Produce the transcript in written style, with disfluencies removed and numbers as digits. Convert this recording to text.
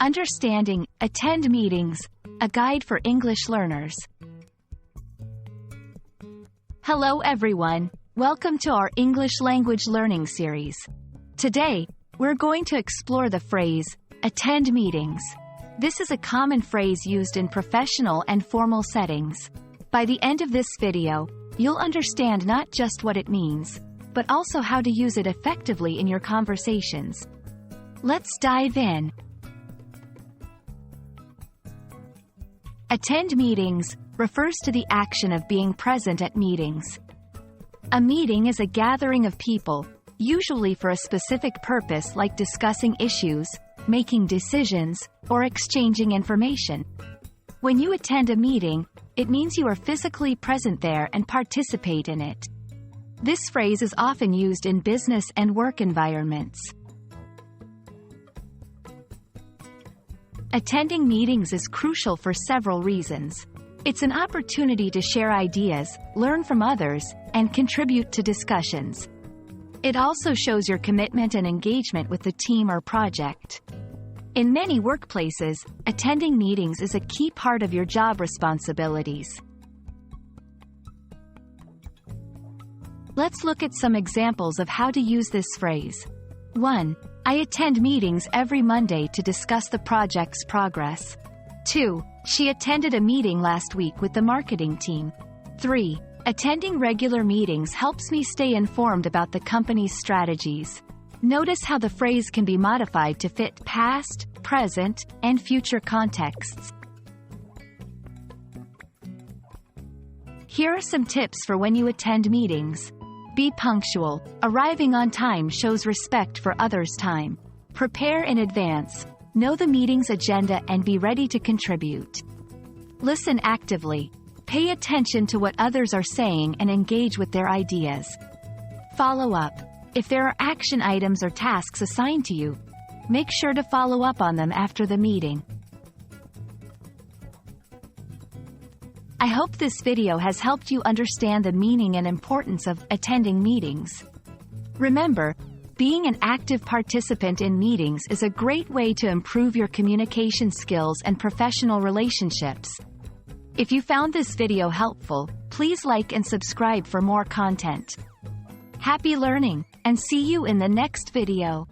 Understanding, attend meetings, a guide for English learners. Hello everyone, welcome to our English language learning series. Today, we're going to explore the phrase, attend meetings. This is a common phrase used in professional and formal settings. By the end of this video, you'll understand not just what it means, but also how to use it effectively in your conversations. Let's dive in. Attend meetings refers to the action of being present at meetings. A meeting is a gathering of people, usually for a specific purpose like discussing issues, making decisions, or exchanging information. When you attend a meeting, it means you are physically present there and participate in it. This phrase is often used in business and work environments. Attending meetings is crucial for several reasons. It's an opportunity to share ideas, learn from others, and contribute to discussions. It also shows your commitment and engagement with the team or project. In many workplaces, attending meetings is a key part of your job responsibilities. Let's look at some examples of how to use this phrase. 1. I attend meetings every Monday to discuss the project's progress. 2. She attended a meeting last week with the marketing team. 3. Attending regular meetings helps me stay informed about the company's strategies. Notice how the phrase can be modified to fit past, present, and future contexts. Here are some tips for when you attend meetings. Be punctual. Arriving on time shows respect for others' time. Prepare in advance. Know the meeting's agenda and be ready to contribute. Listen actively. Pay attention to what others are saying and engage with their ideas. Follow up. If there are action items or tasks assigned to you, make sure to follow up on them after the meeting. I hope this video has helped you understand the meaning and importance of attending meetings. Remember, being an active participant in meetings is a great way to improve your communication skills and professional relationships. If you found this video helpful, please like and subscribe for more content. Happy learning, and see you in the next video.